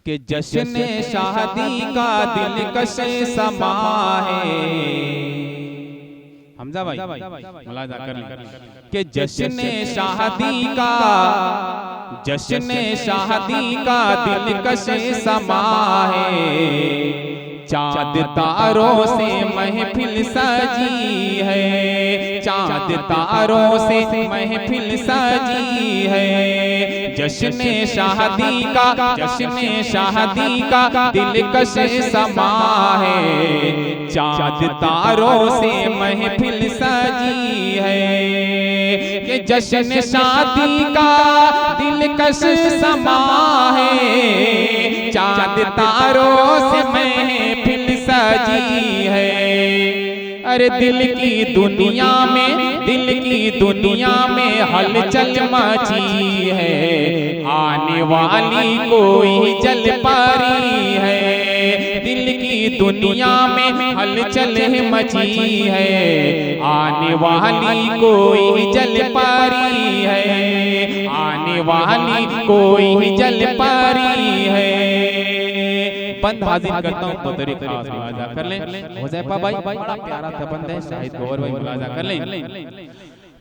कि जश्न शादी का दिलकश समा है। हमजा भाई मुलाजा कर लें कि जश्न शादी का दिलकश समा है। चाँद तारों से महफिल सजी है, चाँद तारों से महफिल सजी है। जश्न शादी का दिलकश समा है। चाँद तारों से महफिल सजी है कि जश्न शादी का दिलकश समा है। चाँद तारों से महफिल सजी है। अरे दिल की दुनिया में हलचल मची है। आने वाली कोई जल परी है। दिल की दुनिया में हलचल मची है। आने वाली कोई जल परी है। आने वाली कोई जल परी है। बंद हाजिर करता हूँ तो तेरे खास मुलाजा कर लें। हुज़ैफा भाई बड़ा प्यारा था बंद है, शाहिद गौहर भाई मुलाजा कर लें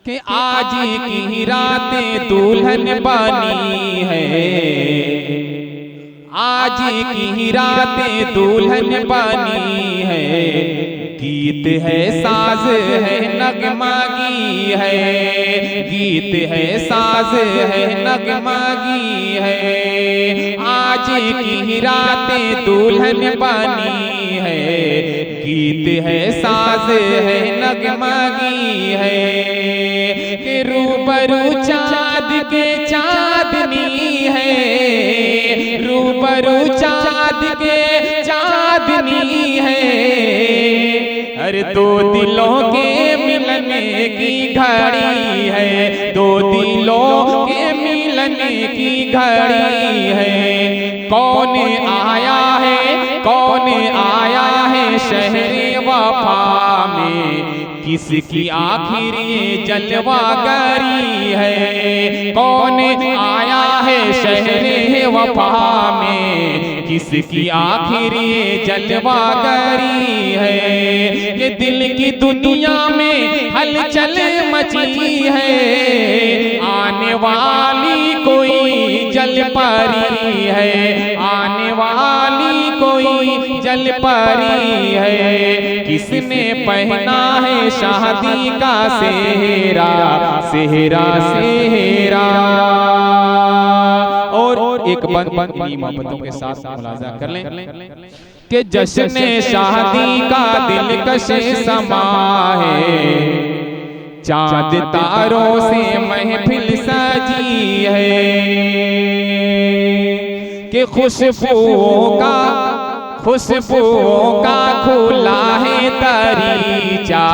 कि आज की रातें दुल्हन बनी है। आज की रातें दुल्हन बनी है। गीत है साज है नगमागी है। गीत है साज है नगमागी है। आज की रातें दुल्हन बनी है। गीत है साज है नगमागी है कि रूबरू चाँद के चाँदनी है। रूबरू चाँद के चाँदनी है। हर दो दिलों के मिलने की घड़ी है। दो दिलों के मिलने की घड़ी है। कौन आया है शहरे वफा में। किसकी आखिर ये जलवागरी है। कौन आया है शहरे वफा में। किसकी आखिर ये जलवागरी है। ये दिल की दुनिया में हलचल मची है। आने वाली कोई जल परी है। आने वाली कोई जल परी है। किसने पहना है शादी का सेहरा, सेहरा सेहरा। और एक बंद मोहब्बतों के साथ मुलाजा कर लें कि जश्न शादी का दिलकश समा है। चाँद तारों से महफिल सजी है कि खुशबुओं का खुला है दरीचा।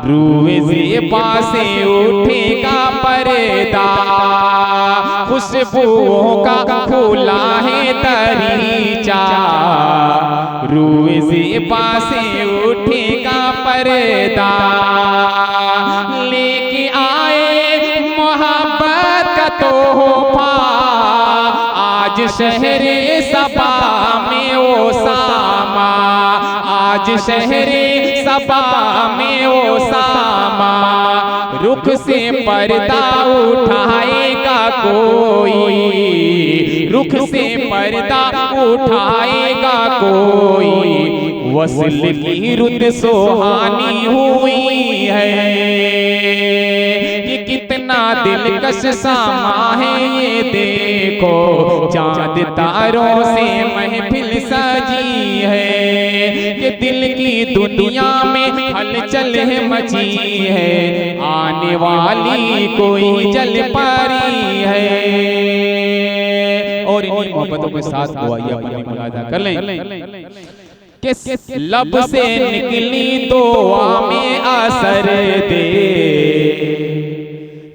रूए ज़ेबा से उठेगा पर्दा। खुशबुओं का खुला है दरीचा। रूए ज़ेबा से उठेगा पर्दा। लेके आए मोहब्बत का तोहफा आज शहरे सबा में ओ सामा। आज शहरे सबा में ओ सामा। रुख से पर्दा उठाएगा कोई। रुख से पर्दा उठाएगा कोई। वस्ल की रुत सुहानी हुई है। ये कितना दिलकश सामा है ये देखो। चाँद तारों से महफिल सजी है कि दिल की दुनिया में हलचल है मची है। आने वाली कोई जल परी है। और इन्हीं मोहब्बतों के साथ दुआइया अपनी मुलाजा कर लें कि लब से निकली दुआ में असर दे।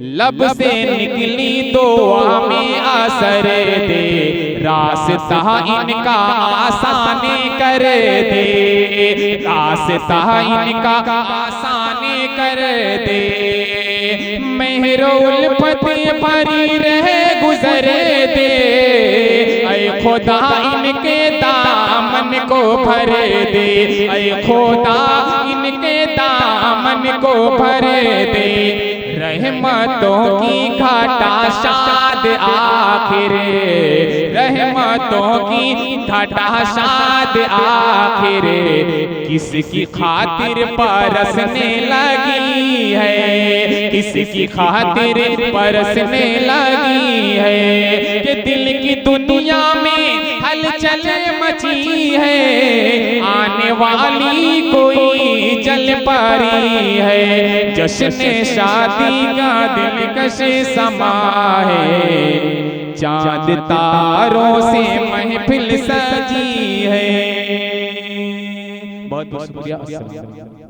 लब से निकली दुआ में असर दे, रास्ता इनका आसान कर दे, रास्ता इनका आसान कर दे। मेहरुल पति परी रहे गुजर दे, ऐ खुदा इनके दामन को भर दे, ऐ खुदा इनके दामन को भर दे। रहमतों की घाटा शाद आखिर, रहमतों की घाटा शाद आखिर, किसकी खातिर बरसने लगी है, किसकी खातिर बरसने लगी है। कि दिल की दुनिया में हलचल मची है, आने वाली कोई जल परी है। जश्न शादी का दिलकश समा है, चांद तारों से महफिल सजी है। बहुत बहुत शुक्रिया।